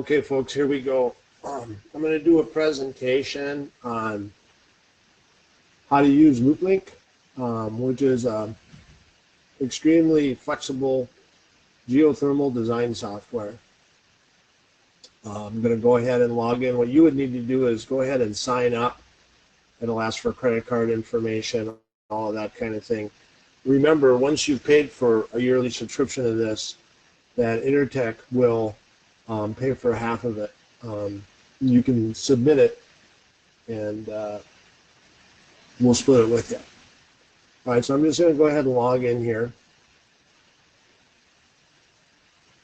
Okay, folks, here we go. I'm going to do a presentation on how to use LoopLink, which is extremely flexible geothermal design software. I'm going to go ahead and log in. What you would need to do is go ahead and sign up. It'll ask for credit card information, all of that kind of thing. Remember, once you've paid for a yearly subscription to this, that Enertech will pay for half of it. You can submit it, and we'll split it with you. All right, so I'm just going to go ahead and log in here.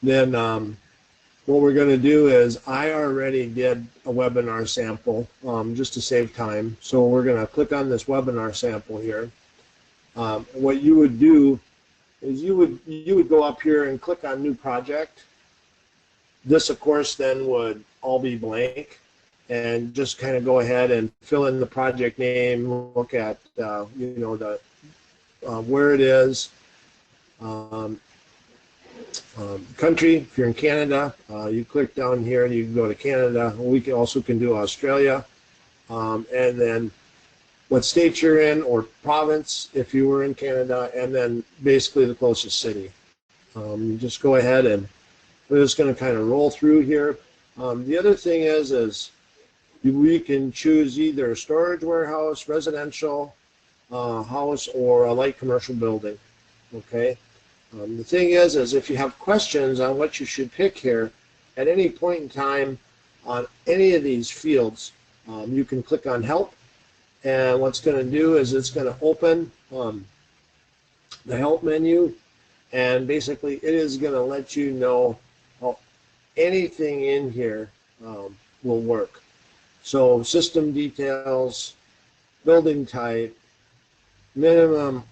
Then what we're going to do is I already did a webinar sample just to save time. So we're going to click on this webinar sample here. What you would do is you would go up here and click on New Project. This, of course, then would all be blank, and just kind of go ahead and fill in the project name. Look at where it is, country. If you're in Canada, you click down here and you can go to Canada. We can also do Australia, and then what state you're in, or province if you were in Canada, and then basically the closest city. Just go ahead and we're just going to kind of roll through here. The other thing is we can choose either a storage warehouse, residential house, or a light commercial building. Okay. The thing is if you have questions on what you should pick here, at any point in time on any of these fields, you can click on Help, and what's going to do is it's going to open the Help menu, and basically it is going to let you know how anything in here will work. So system details, building type, minimum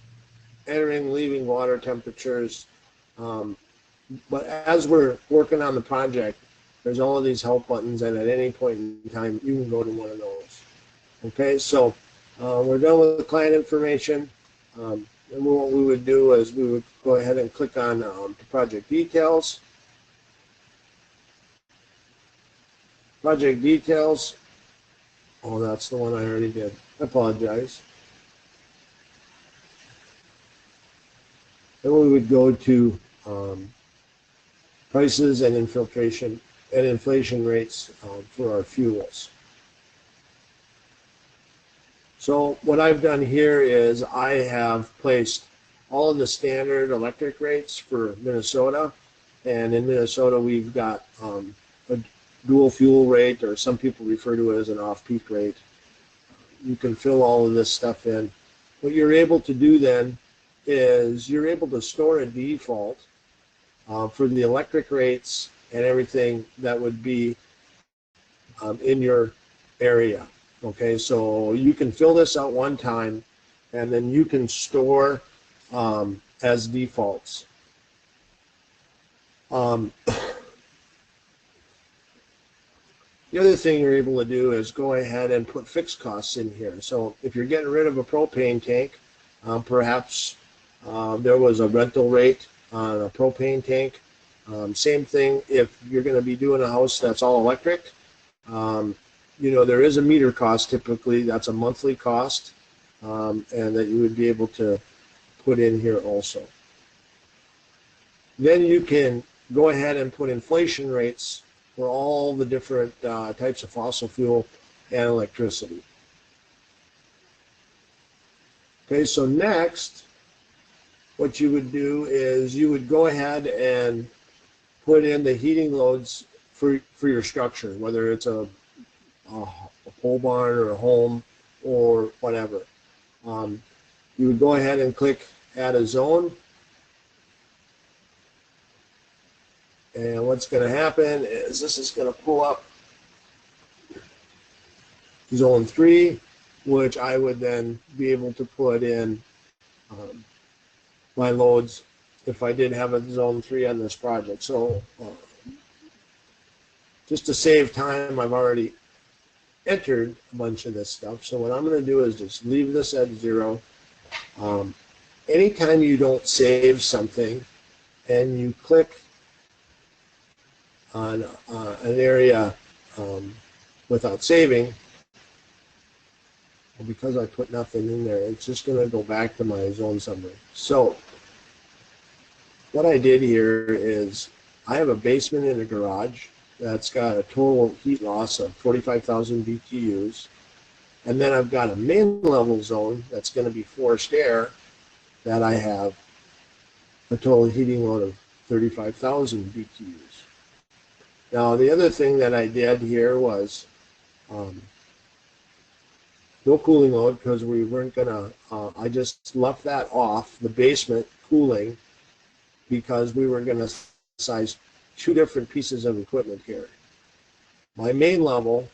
entering, leaving water temperatures. But as we're working on the project, there's all of these help buttons, and at any point in time, you can go to one of those. Okay, so we're done with the client information. And what we would do is we would go ahead and click on project details. Project details. Oh, that's the one I already did. I apologize. Then we would go to prices and infiltration and inflation rates for our fuels. So what I've done here is I have placed all of the standard electric rates for Minnesota, and in Minnesota we've got a dual fuel rate, or some people refer to it as an off-peak rate. You can fill all of this stuff in. What you're able to do then is you're able to store a default for the electric rates and everything that would be in your area. Okay, so you can fill this out one time, and then you can store as defaults. The other thing you're able to do is go ahead and put fixed costs in here. So if you're getting rid of a propane tank, perhaps there was a rental rate on a propane tank. Same thing if you're going to be doing a house that's all electric. There is a meter cost typically. That's a monthly cost, and that you would be able to put in here also. Then you can go ahead and put inflation rates for all the different types of fossil fuel and electricity. Okay, so next, what you would do is you would go ahead and put in the heating loads for your structure, whether it's a pole barn or a home or whatever. You would go ahead and click Add a Zone. And what's going to happen is this is going to pull up Zone 3, which I would then be able to put in my loads if I did have a Zone 3 on this project. So just to save time, I've already entered a bunch of this stuff. So what I'm going to do is just leave this at 0. Anytime you don't save something and you click on an area without saving, well, because I put nothing in there, it's just going to go back to my zone summary. So what I did here is I have a basement in a garage that's got a total heat loss of 45,000 BTUs. And then I've got a main level zone that's going to be forced air that I have a total heating load of 35,000 BTUs. Now, the other thing that I did here was no cooling load, because we weren't going to, I just left that off, the basement cooling, because we were going to size two different pieces of equipment here. My main level,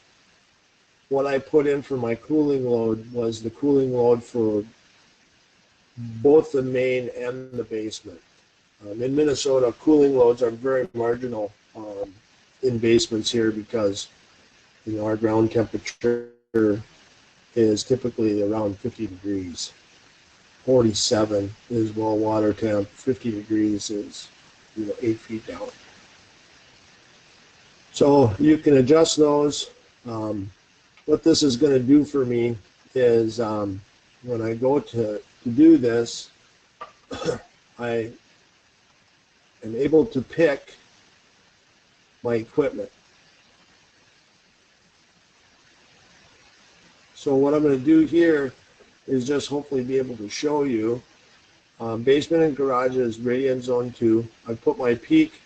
what I put in for my cooling load was the cooling load for both the main and the basement. In Minnesota, cooling loads are very marginal in basements here because our ground temperature is typically around 50 degrees. 47 is well water temp, 50 degrees is 8 feet down. So you can adjust those. What this is going to do for me is when I go to do this, I am able to pick my equipment. So what I'm going to do here is just hopefully be able to show you basement and garage is radiant zone 2. I put my peak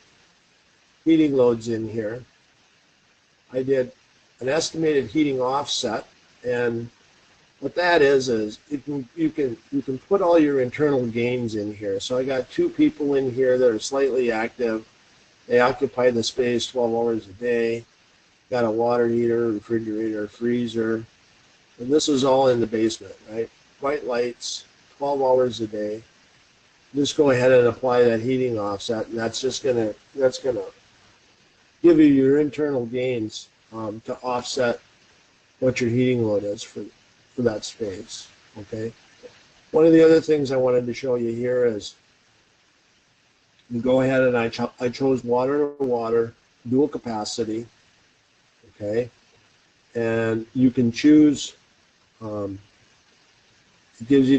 heating loads in here. I did an estimated heating offset, and what that is you can put all your internal gains in here. So I got two people in here that are slightly active. They occupy the space 12 hours a day. Got a water heater, refrigerator, freezer, and this is all in the basement, right? White lights, 12 hours a day. Just go ahead and apply that heating offset, and that's gonna give you your internal gains to offset what your heating load is for that space. Okay. One of the other things I wanted to show you here is you go ahead and I chose water to water, dual capacity. Okay, and you can choose. It gives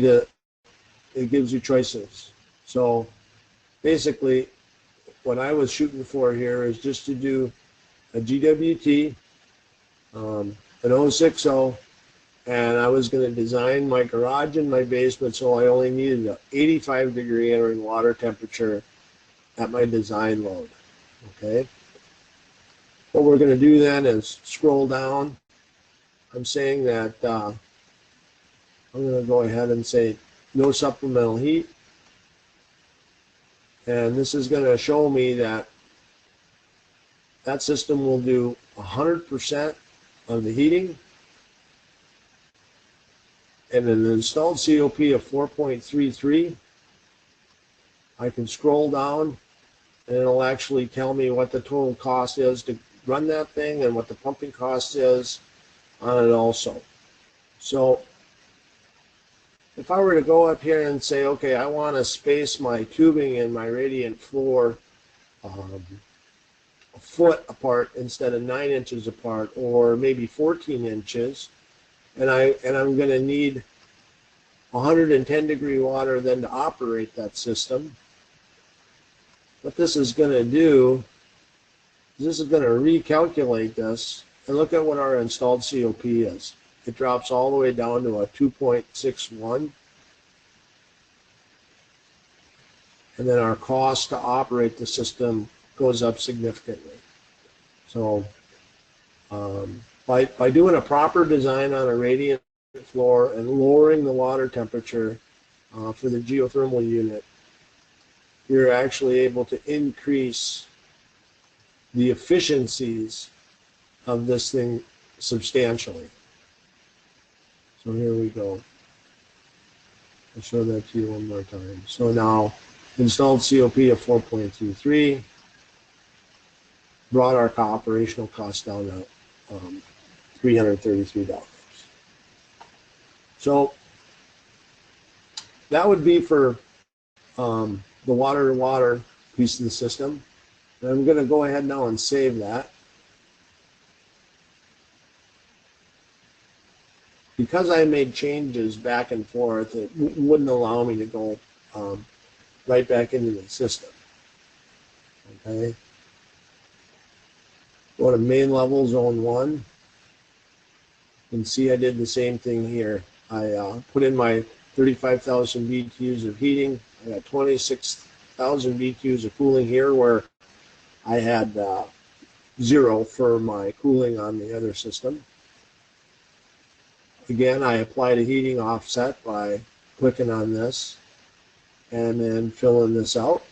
you choices. So basically, what I was shooting for here is just to do a GWT, an 060, and I was going to design my garage and my basement so I only needed an 85 degree entering water temperature at my design load. Okay. What we're going to do then is scroll down. I'm saying that I'm going to go ahead and say no supplemental heat. And this is going to show me that that system will do 100% of the heating and an installed COP of 4.33. I can scroll down and it'll actually tell me what the total cost is to run that thing and what the pumping cost is on it also. So if I were to go up here and say, okay, I want to space my tubing and my radiant floor a foot apart instead of 9 inches apart, or maybe 14 inches, and I'm going to need 110 degree water then to operate that system. What this is going to do is this is going to recalculate this, and look at what our installed COP is. It drops all the way down to a 2.61. And then our cost to operate the system goes up significantly. So by doing a proper design on a radiant floor and lowering the water temperature for the geothermal unit, you're actually able to increase the efficiencies of this thing substantially. So here we go. I'll show that to you one more time. So now, installed COP of 4.23, brought our operational cost down to $333. So that would be for the water-to-water piece of the system. And I'm going to go ahead now and save that. Because I made changes back and forth, it wouldn't allow me to go right back into the system. Okay. Go to main level, zone 1. You can see I did the same thing here. I put in my 35,000 BTUs of heating. I got 26,000 BTUs of cooling here, where I had 0 for my cooling on the other system. Again, I applied a heating offset by clicking on this and then filling this out.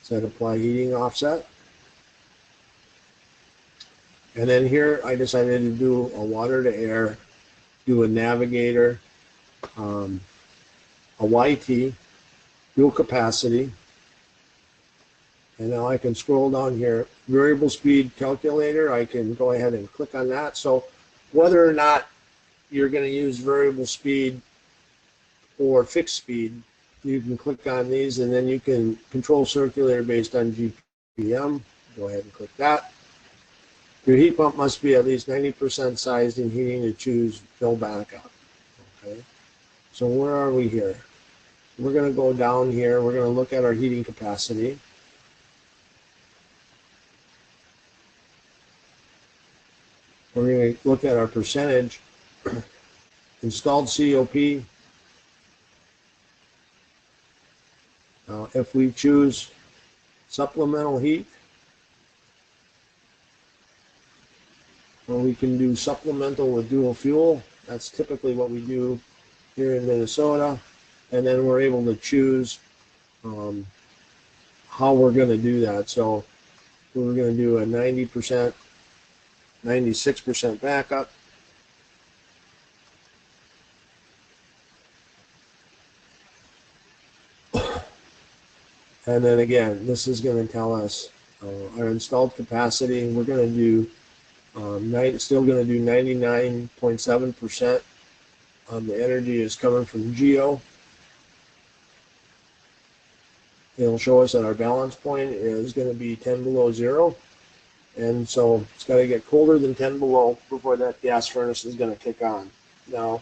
Said apply heating offset. And then here I decided to do a water to air, do a navigator, a YT, dual capacity. And now I can scroll down here, variable speed calculator. I can go ahead and click on that. So whether or not you're going to use variable speed or fixed speed, you can click on these, and then you can control circulator based on GPM. Go ahead and click that. Your heat pump must be at least 90% sized in heating to choose no backup. Okay. So where are we here? We're going to go down here. We're going to look at our heating capacity. We're going to look at our percentage installed COP. Now, if we choose supplemental heat, or we can do supplemental with dual fuel. That's typically what we do here in Minnesota. And then we're able to choose how we're going to do that. So we're going to do a 90%, 96% backup. And then again, this is going to tell us our installed capacity. We're going to do still going to do 99.7% on the energy is coming from geo. It'll show us that our balance point is going to be 10 below 0. And so it's got to get colder than 10 below before that gas furnace is going to kick on. Now,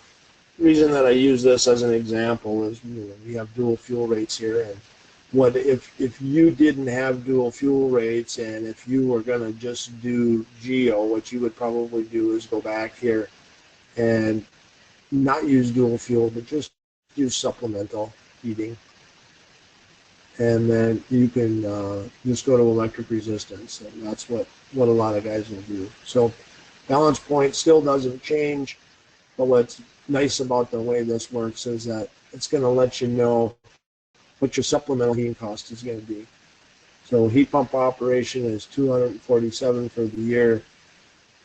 the reason that I use this as an example is, we have dual fuel rates here, and what if you didn't have dual fuel rates, and if you were going to just do geo, what you would probably do is go back here and not use dual fuel, but just use supplemental heating. And then you can just go to electric resistance, and that's what a lot of guys will do. So balance point still doesn't change, but what's nice about the way this works is that it's going to let you know what your supplemental heating cost is going to be. So heat pump operation is $247 for the year.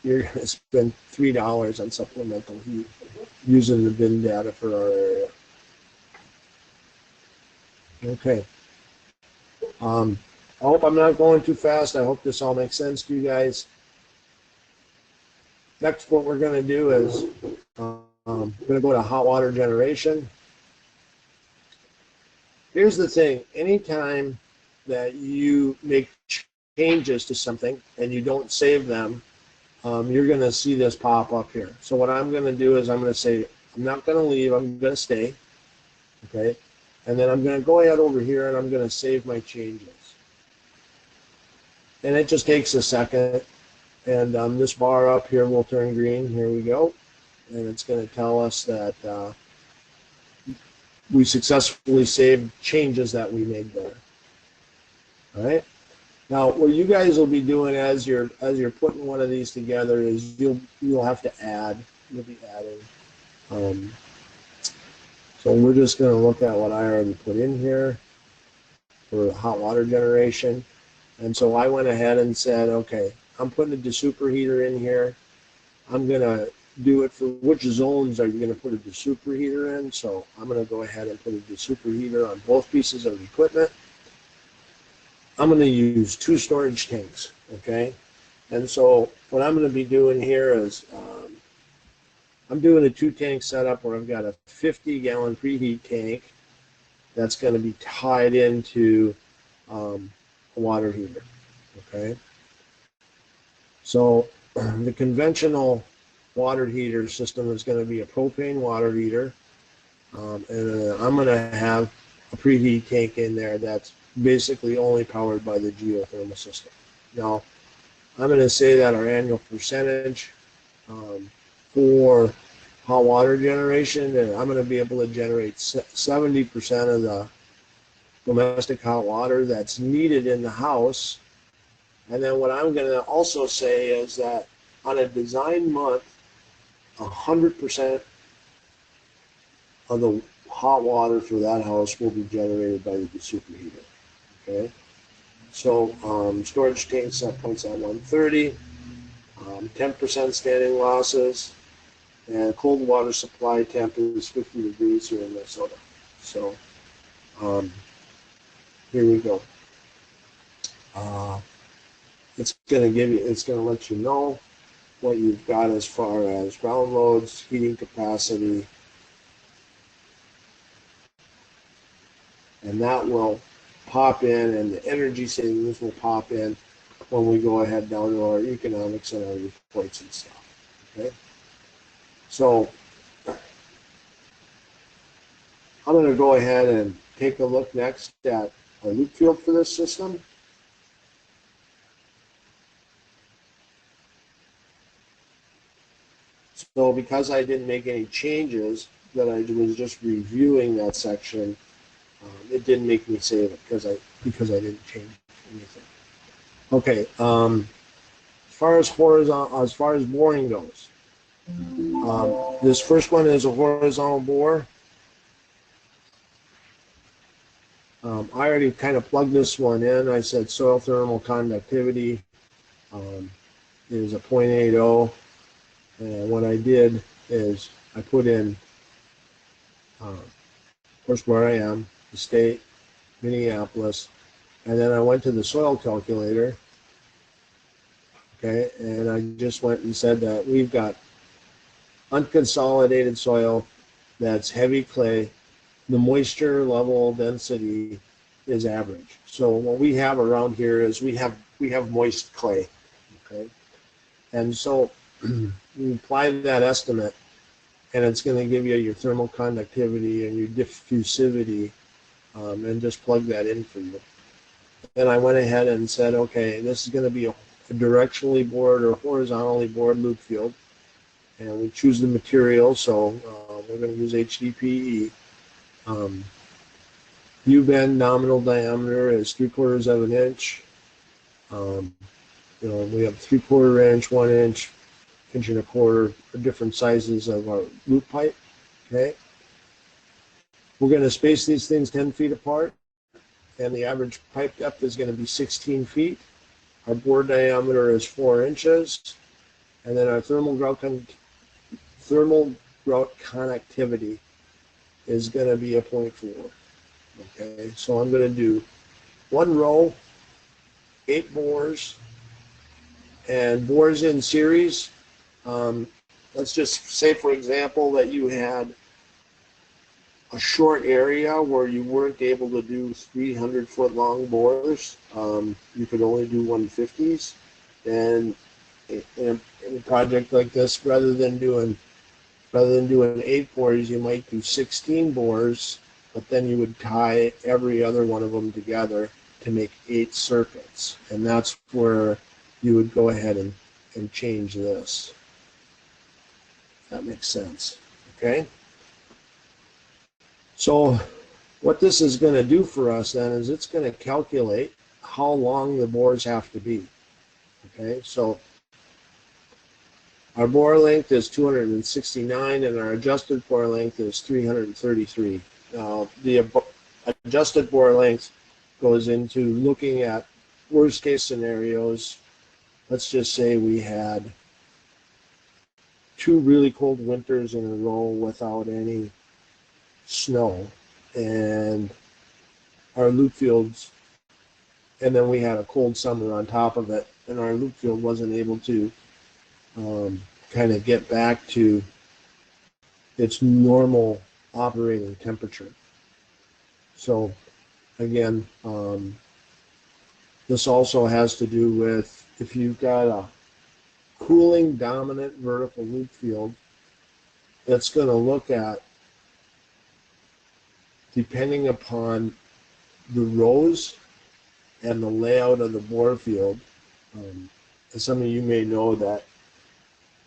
You're going to spend $3 on supplemental heat using the bin data for our area. Okay. I hope I'm not going too fast. I hope this all makes sense to you guys. Next, what we're going to do is we're going to go to hot water generation. Here's the thing. Anytime that you make changes to something and you don't save them, you're going to see this pop up here. So what I'm going to do is I'm going to say, I'm not going to leave. I'm going to stay. Okay. And then I'm going to go ahead over here and I'm going to save my changes. And it just takes a second. And this bar up here will turn green. Here we go. And it's going to tell us that we successfully saved changes that we made there. All right. Now, what you guys will be doing as you're putting one of these together is you'll have to add. You'll be adding. So we're just going to look at what I already put in here for hot water generation. And so I went ahead and said, okay, I'm putting a desuperheater in here. I'm going to do it for which zones are you going to put a desuperheater in. So I'm going to go ahead and put a desuperheater on both pieces of equipment. I'm going to use 2 storage tanks, okay? And so what I'm going to be doing here is I'm doing a 2-tank setup where I've got a 50-gallon preheat tank that's going to be tied into a a water heater. Okay, so the conventional water heater system is going to be a propane water heater, and I'm going to have a preheat tank in there that's basically only powered by the geothermal system. Now, I'm going to say that our annual percentage for hot water generation, and I'm going to be able to generate 70% of the domestic hot water that's needed in the house. And then what I'm going to also say is that on a design month, 100% of the hot water for that house will be generated by the superheater. Okay, so storage tank set points at 130, 10% standing losses, and cold water supply temp is 50 degrees here in Minnesota. So here we go. It's going to let you know what you've got as far as ground loads, heating capacity, and that will pop in, and the energy savings will pop in when we go ahead down to our economics and our reports and stuff. Okay, so I'm going to go ahead and take a look next at our loop field for this system. So because I didn't make any changes, that I was just reviewing that section, it didn't make me save it because I didn't change anything. Okay, as far as boring goes, this first one is a horizontal bore. I already kind of plugged this one in. I said soil thermal conductivity is a 0.80. And what I did is I put in, of course, where I am, the state, Minneapolis, and then I went to the soil calculator, okay, and I just went and said that we've got unconsolidated soil that's heavy clay. The moisture level density is average. So what we have around here is we have moist clay, okay, and so you apply that estimate, and it's going to give you your thermal conductivity and your diffusivity, and just plug that in for you. Then I went ahead and said, okay, this is going to be a directionally bored or horizontally bored loop field, and we choose the material, so we're going to use HDPE. U-bend nominal diameter is 3/4 of an inch. We have 3/4 inch, 1 inch, 1 1/4 inch, different sizes of our loop pipe. Okay, we're going to space these things 10 feet apart, and the average pipe depth is going to be 16 feet. Our bore diameter is 4 inches, and then our thermal grout connectivity is going to be a 0.4. Okay, so I'm going to do 1 row, 8 bores, and bores in series. Let's just say, for example, that you had a short area where you weren't able to do 300-foot long bores. You could only do 150s. And in a project like this, rather than doing 8 bores, you might do 16 bores, but then you would tie every other one of them together to make 8 circuits. And that's where you would go ahead and change this. That makes sense. Okay? So what this is going to do for us then is it's going to calculate how long the bores have to be. Okay? So our bore length is 269, and our adjusted bore length is 333. Now, the adjusted bore length goes into looking at worst case scenarios. Let's just say we had 2 really cold winters in a row without any snow, and our loop fields, and then we had a cold summer on top of it, and our loop field wasn't able to kind of get back to its normal operating temperature. So again, This also has to do with if you've got a cooling dominant vertical loop field, it's going to look at, depending upon the rows and the layout of the bore field. Some of you may know that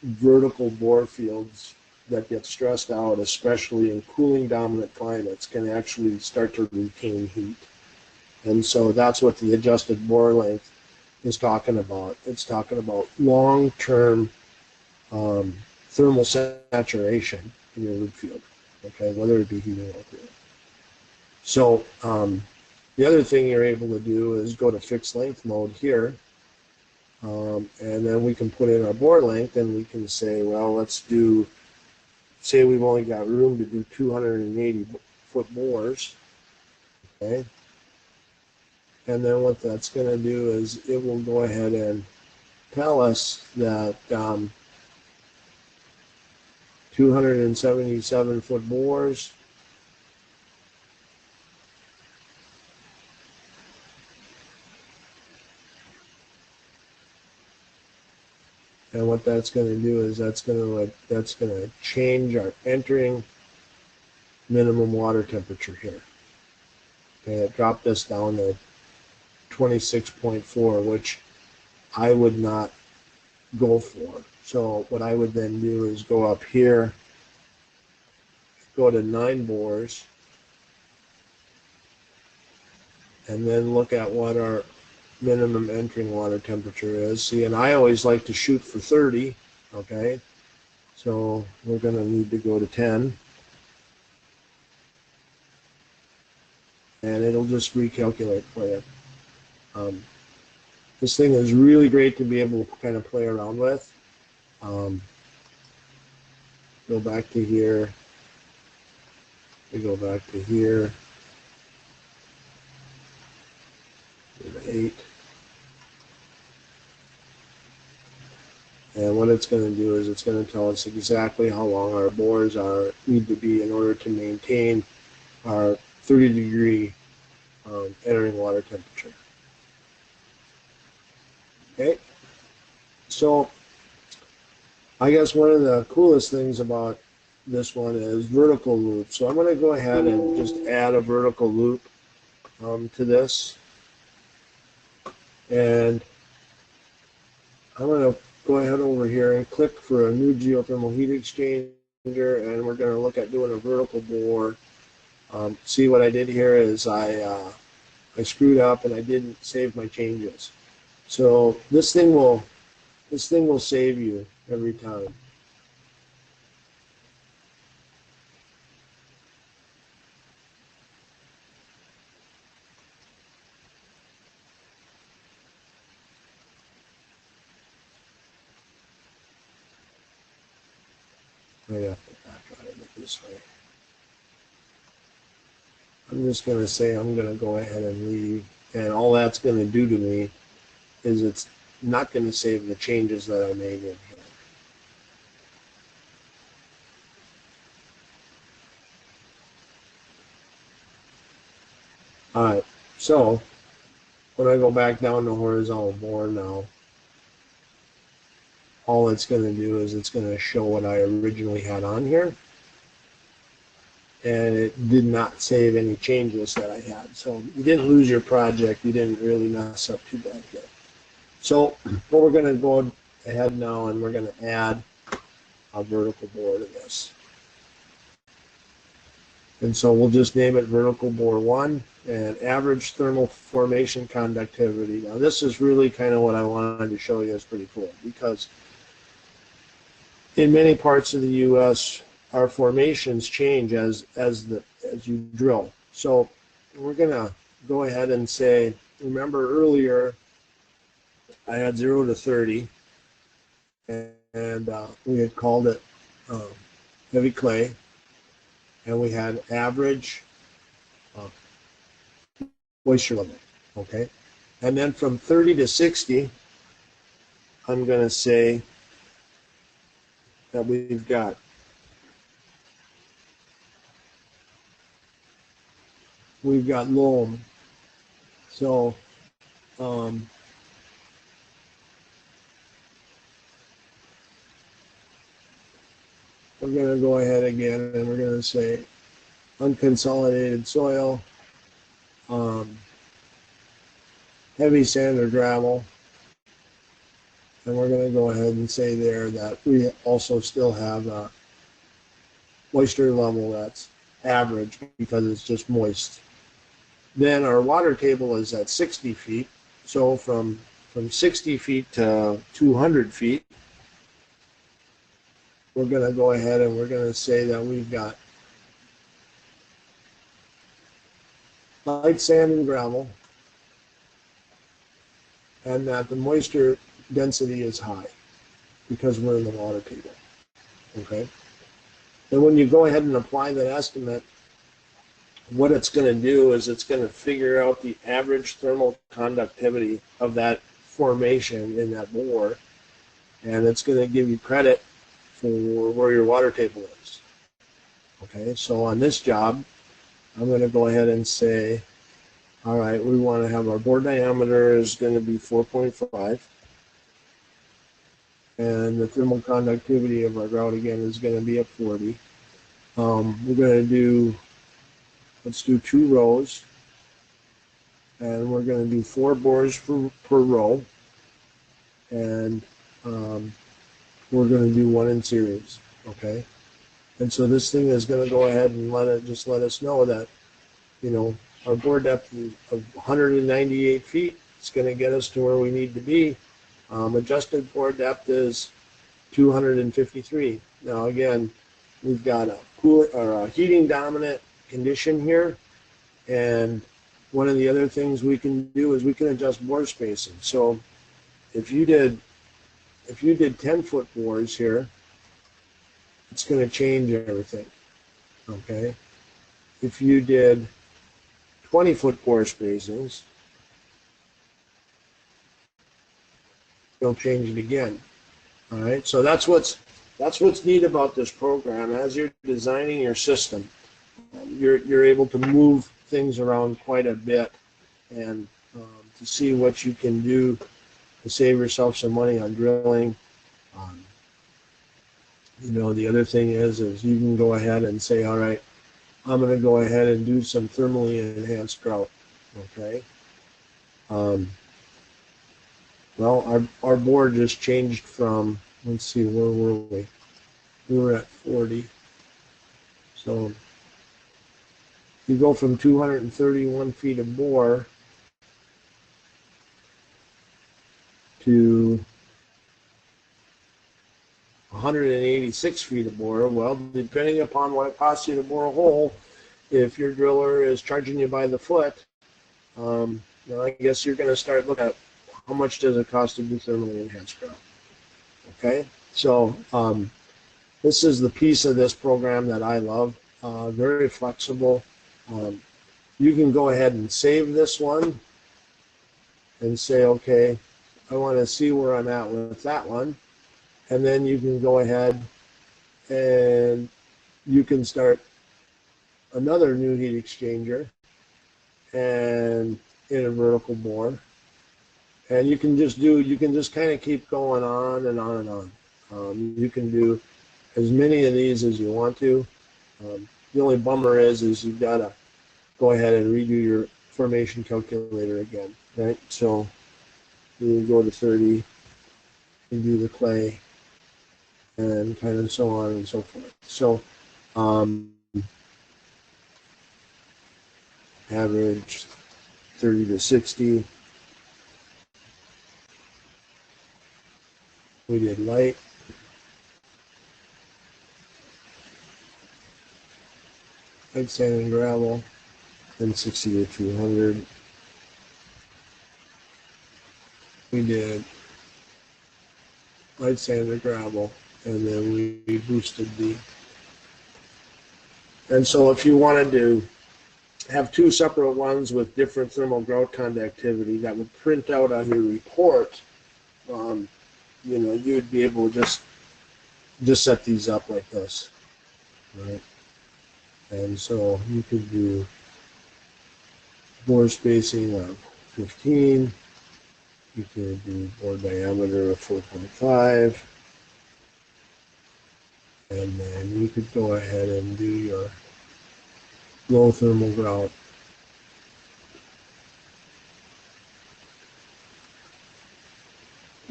vertical bore fields that get stressed out, especially in cooling dominant climates, can actually start to retain heat. And so that's what the adjusted bore length is talking about. It's talking about long-term thermal saturation in your loop field, okay, whether it be heating or cooling. So the other thing you're able to do is go to fixed length mode here, and then we can put in our bore length, and we can say, well, let's do, say we've only got room to do 280 foot bores, okay? And then what that's going to do is it will go ahead and tell us that 277 foot bores, and what that's going to do is that's going to change our entering minimum water temperature here. Okay, it dropped us down to 26.4, which I would not go for. So what I would then do is go up here, go to 9 bores, and then look at what our minimum entering water temperature is. See, and I always like to shoot for 30, okay? So we're going to need to go to 10. And it'll just recalculate for you. This thing is really great to be able to kind of play around with. Go back to here. We go back to here. 8. And what it's going to do is it's going to tell us exactly how long our bores need to be in order to maintain our 30-degree entering water temperature. Okay, so I guess one of the coolest things about this one is vertical loop. So I'm going to go ahead and just add a vertical loop to this, and I'm going to go ahead over here and click for a new geothermal heat exchanger, and we're going to look at doing a vertical bore. See, what I did here is I screwed up and I didn't save my changes. So this thing will save you every time. I have to back out of it this way. I'm just going to say I'm going to go ahead and leave, and all that's going to do to me is it's not going to save the changes that I made in here. Alright, so when I go back down to horizontal bore now, all it's going to do is it's going to show what I originally had on here, and it did not save any changes that I had. So you didn't lose your project, you didn't really mess up too bad here. So what we're going to go ahead now, and we're going to add a vertical bore to this. And so we'll just name it vertical bore 1 and average thermal formation conductivity. Now this is really kind of what I wanted to show you. Is pretty cool, because in many parts of the U.S. our formations change as you drill. So we're going to go ahead and say, remember earlier I had 0 to 30, and we had called it heavy clay, and we had average moisture level, okay? And then from 30 to 60, I'm going to say that we've got loam. So Um, we're going to go ahead again and we're going to say unconsolidated soil, heavy sand or gravel. And we're going to go ahead and say there that we also still have a moisture level that's average because it's just moist. Then our water table is at 60 feet. So from 60 feet to 200 feet, we're going to go ahead and we're going to say that we've got light sand and gravel, and that the moisture density is high because we're in the water table. Okay? And when you go ahead and apply that estimate, what it's going to do is it's going to figure out the average thermal conductivity of that formation in that bore, and it's going to give you credit for where your water table is. Okay, so on this job, I'm going to go ahead and say, all right, we want to have our bore diameter is going to be 4.5, and the thermal conductivity of our grout again is going to be at 40. We're going to do, let's do 2 rows, and we're going to do 4 bores per row, and we're going to do 1 in series. Okay, and so this thing is going to go ahead and let us know that, you know, our bore depth of 198 feet is going to get us to where we need to be. Adjusted bore depth is 253. Now again, we've got a cool or a heating dominant condition here, and one of the other things we can do is we can adjust bore spacing. So if you did 10-foot bores here, it's going to change everything. Okay, if you did 20-foot bore spacings, you'll change it again. All right, so that's what's neat about this program. As you're designing your system, you're able to move things around quite a bit, and to see what you can do to save yourself some money on drilling. You know, the other thing is you can go ahead and say, all right, I'm going to go ahead and do some thermally enhanced grout. Okay. Well, our board just changed from, let's see, where were we? We were at 40. So you go from 231 feet of bore to 186 feet of bore. Well, depending upon what it costs you to bore a hole, if your driller is charging you by the foot, I guess you're going to start looking at how much does it cost to do thermally enhanced grout. Okay, so this is the piece of this program that I love. Very flexible. You can go ahead and save this one and say, okay, I want to see where I'm at with that one. And then you can go ahead and you can start another new heat exchanger and in a vertical bore. And you can just kind of keep going on and on and on. You can do as many of these as you want to. The only bummer is you've got to go ahead and redo your formation calculator again, right? So you go to 30 and do the clay and kind of so on and so forth. So average 30 to 60. We did light. Light sand and gravel, then 60 to 200. We did light sand and gravel, and then we boosted the. And so if you wanted to have 2 separate ones with different thermal grout conductivity that would print out on your report, you know, you would be able to just set these up like this, right? And so you could do bore spacing of 15, You could do bore diameter of 4.5, and then you could go ahead and do your low thermal grout.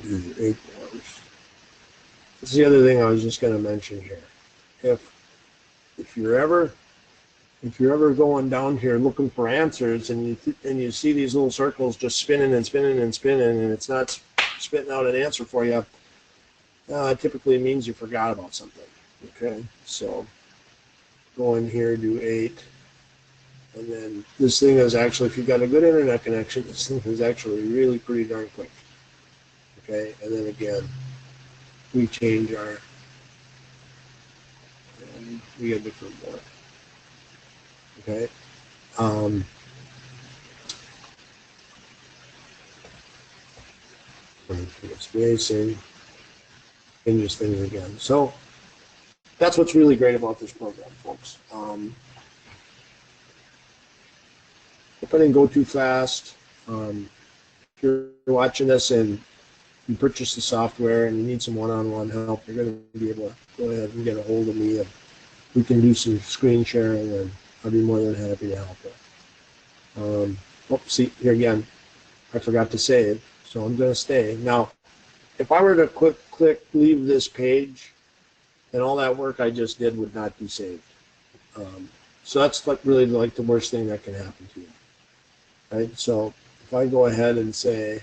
Do your 8 bores. That's the other thing I was just going to mention here. If you're ever going down here looking for answers and you see these little circles just spinning and spinning and spinning and it's not spitting out an answer for you, it typically means you forgot about something. Okay, so go in here, do 8, and then this thing is actually, if you've got a good internet connection, this thing is actually really pretty darn quick. Okay, and then again, we change our, and we get different more. Okay. Spacing, changes things again. So that's what's really great about this program, folks. If I didn't go too fast, if you're watching this and you purchase the software and you need some one-on-one help, you're going to be able to go ahead and get a hold of me, and we can do some screen sharing, and I'll be more than happy to help you. See, here again, I forgot to save, so I'm going to stay. Now, if I were to click leave this page, then all that work I just did would not be saved. So that's really like the worst thing that can happen to you. Right? So if I go ahead and say,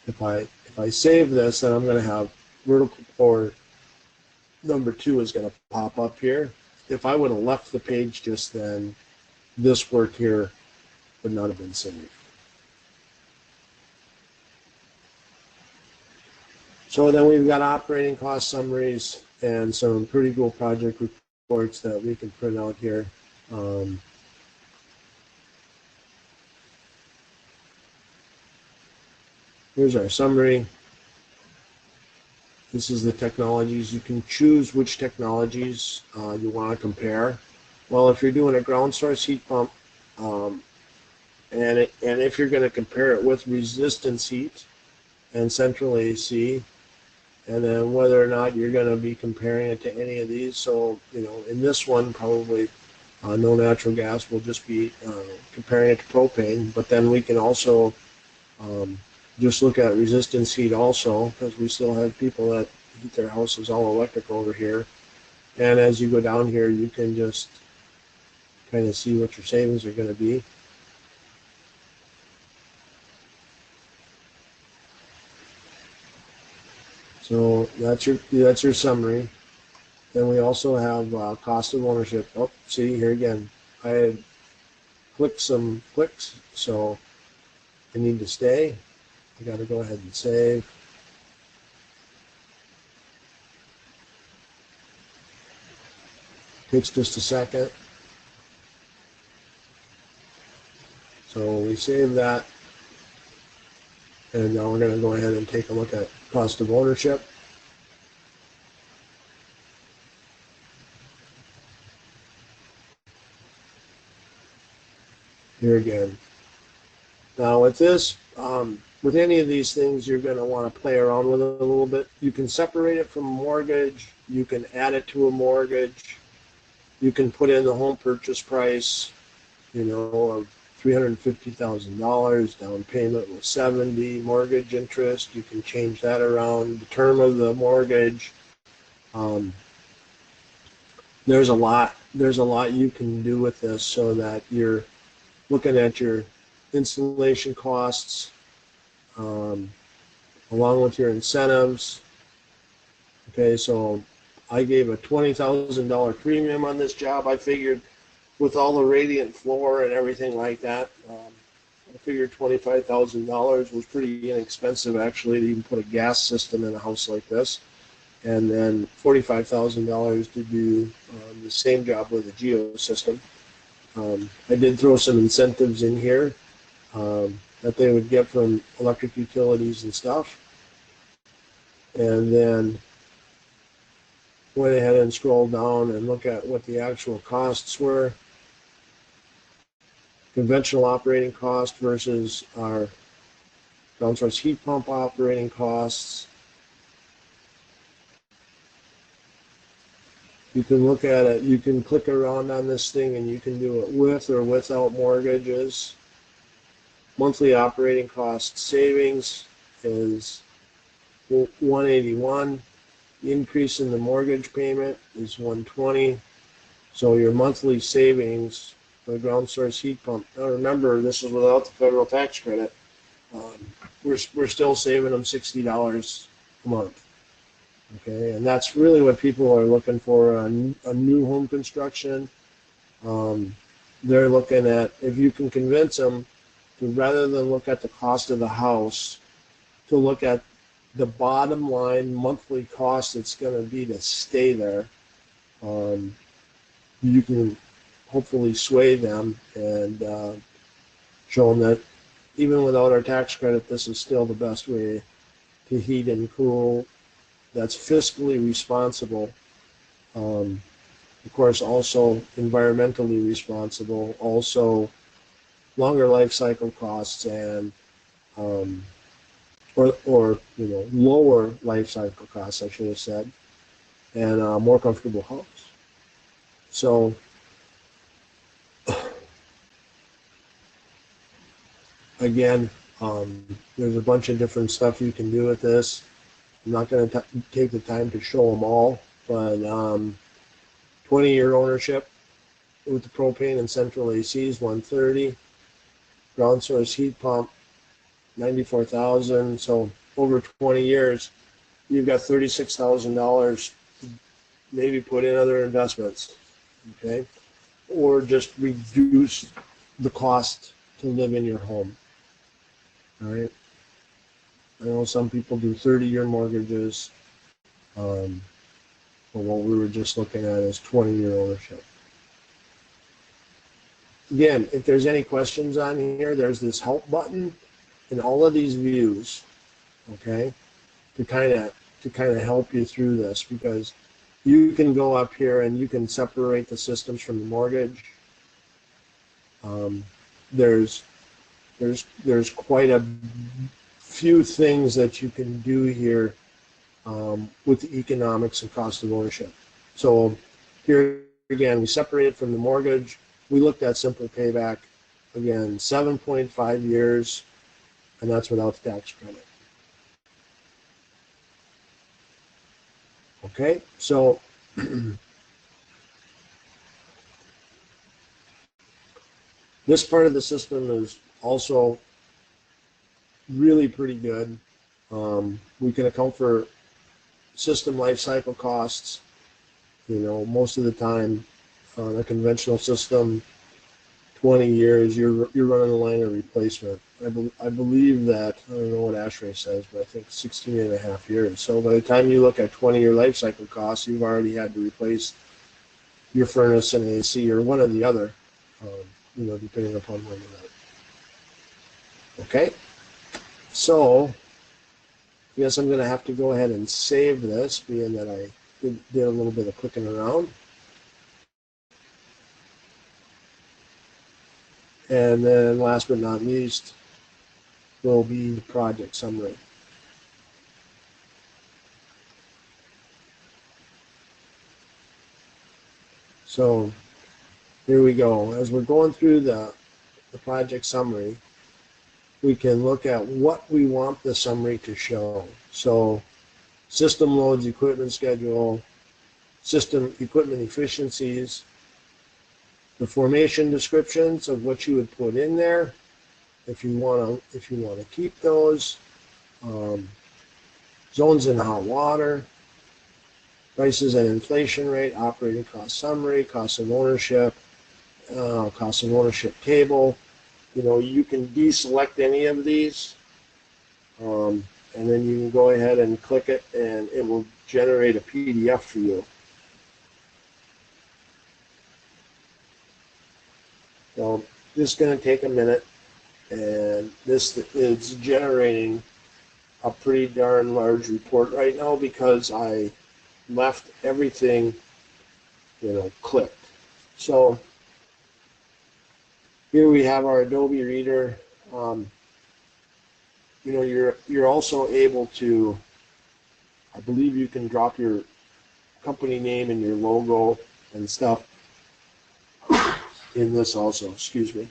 if I save this, then I'm going to have vertical core number 2 is going to pop up here. If I would have left the page just then, this work here would not have been saved. So then we've got operating cost summaries and some pretty cool project reports that we can print out here. Here's our summary. This is the technologies. You can choose which technologies you want to compare. Well, if you're doing a ground source heat pump, and if you're going to compare it with resistance heat and central AC, and then whether or not you're going to be comparing it to any of these. So, you know, in this one, probably no natural gas. We'll just be comparing it to propane. But then we can also just look at resistance heat also, because we still have people that heat their houses all electric over here. And as you go down here, you can just kind of see what your savings are going to be. So that's your summary. Then we also have cost of ownership. Oh, see here again, I had clicked some clicks, so I need to stay. I got to go ahead and save. Takes just a second. So we save that. And now we're going to go ahead and take a look at cost of ownership. Here again. Now with this, with any of these things, you're going to want to play around with it a little bit. You can separate it from a mortgage. You can add it to a mortgage. You can put in the home purchase price, you know, of $350,000. Down payment was $70,000. Mortgage interest, you can change that around. The term of the mortgage. There's a lot you can do with this, so that you're looking at your installation costs, along with your incentives. Okay, so I gave a $20,000 premium on this job. I figured with all the radiant floor and everything like that, I figured $25,000 was pretty inexpensive actually to even put a gas system in a house like this. And then $45,000 to do the same job with a geo system. I did throw some incentives in here that they would get from electric utilities and stuff. And then went ahead and scrolled down and look at what the actual costs were. Conventional operating cost versus our ground source heat pump operating costs. You can look at it, you can click around on this thing and you can do it with or without mortgages. Monthly operating cost savings is $181. The increase in the mortgage payment is $120. So your monthly savings for the ground source heat pump. Now remember, this is without the federal tax credit. We're still saving them $60 a month. Okay, and that's really what people are looking for on a new home construction. They're looking at, if you can convince them to, rather than look at the cost of the house, to look at the bottom line monthly cost it's going to be to stay there. You can hopefully sway them and show them that even without our tax credit, this is still the best way to heat and cool. That's fiscally responsible. Of course, also environmentally responsible. Also, longer life cycle costs and or you know, lower life cycle costs, I should have said, and more comfortable homes. So again, there's a bunch of different stuff you can do with this. I'm not going to take the time to show them all, but 20-year ownership with the propane and central AC is $130. Ground source heat pump, $94,000. So over 20 years, you've got $36,000 maybe put in other investments, okay, or just reduce the cost to live in your home. All right. I know some people do 30-year mortgages, but what we were just looking at is 20-year ownership. Again, if there's any questions on here, there's this help button in all of these views, okay, to kind of help you through this, because you can go up here and you can separate the systems from the mortgage. There's quite a few things that you can do here with the economics and cost of ownership. So here again, we separated from the mortgage. We looked at simple payback. Again, 7.5 years, and that's without the tax credit. Okay, so this part of the system is also really pretty good. We can account for system life cycle costs. You know, most of the time on a conventional system, 20 years, you're running a line of replacement. I believe that, I don't know what ASHRAE says, but I think 16 and a half years. So by the time you look at 20-year life cycle costs, you've already had to replace your furnace and AC or one or the other, you know, depending upon where you're at. Okay, so I guess I'm going to have to go ahead and save this, being that I did a little bit of clicking around. And then last but not least will be the project summary. So here we go. As we're going through the project summary, we can look at what we want the summary to show. So system loads, equipment schedule, system equipment efficiencies, the formation descriptions of what you would put in there, if you want to keep those, zones in hot water, prices and inflation rate, operating cost summary, cost of ownership table. You know, you can deselect any of these, and then you can go ahead and click it, and it will generate a PDF for you. So this is going to take a minute, and this is generating a pretty darn large report right now because I left everything, you know, clicked. So here we have our Adobe Reader. you know, you're also able to, I believe you can drop your company name and your logo and stuff in this also, excuse me.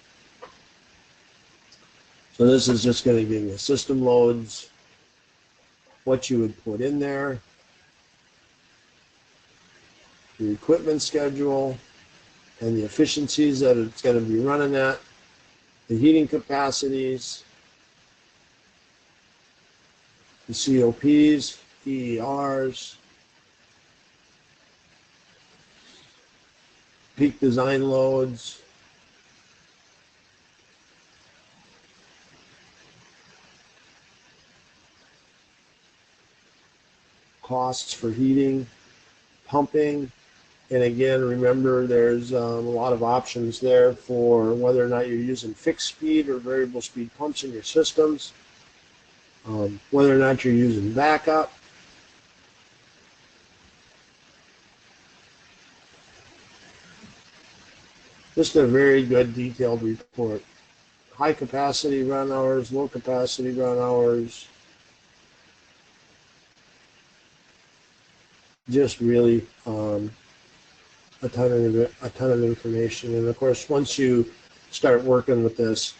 So this is just going to give you system loads, what you would put in there, your equipment schedule, and the efficiencies that it's going to be running at, the heating capacities, the COPs, EERs, peak design loads, costs for heating, pumping, and again, remember there's a lot of options there for whether or not you're using fixed speed or variable speed pumps in your systems, whether or not you're using backup. Just a very good detailed report. High capacity run hours, low capacity run hours. Just really a ton of information. And of course, once you start working with this,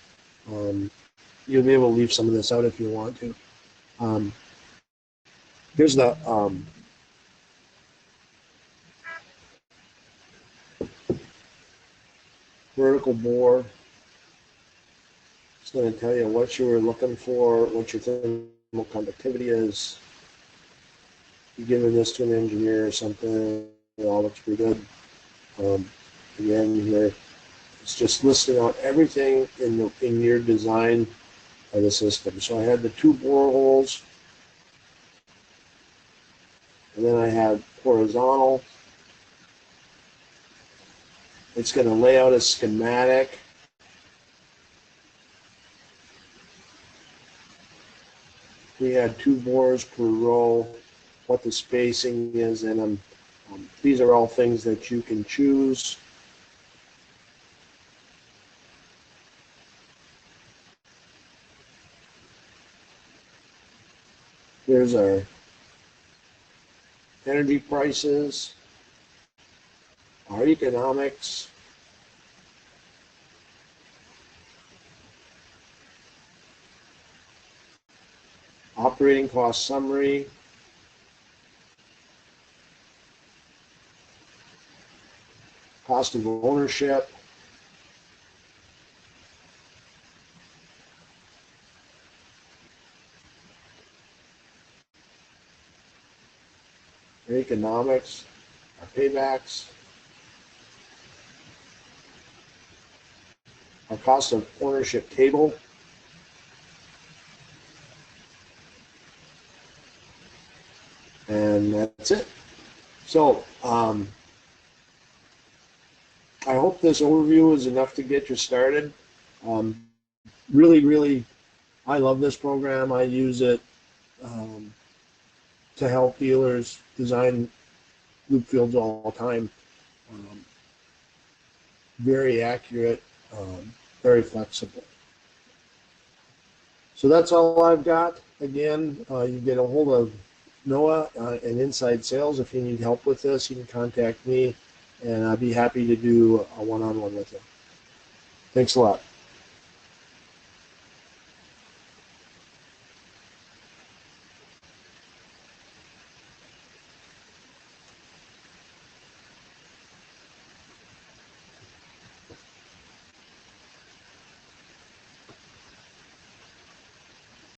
you'll be able to leave some of this out if you want to. Here's the vertical bore. It's going to tell you what you were looking for, what your thermal conductivity is. You're giving this to an engineer or something, it all looks pretty good. Again, here it's just listing out everything in your design of the system. So I had the 2 boreholes, and then I had horizontal. It's going to lay out a schematic. We had 2 bores per row, what the spacing is in them. These are all things that you can choose. Here's our energy prices, our economics, operating cost summary, cost of ownership, our economics, our paybacks, our cost of ownership table, and that's it. So I hope this overview is enough to get you started. Really, I love this program. I use it to help dealers design loop fields all the time. Very accurate, very flexible. So that's all I've got. Again, you get a hold of Noah and Inside Sales. If you need help with this, you can contact me, and I'd be happy to do a one-on-one with you. Thanks a lot.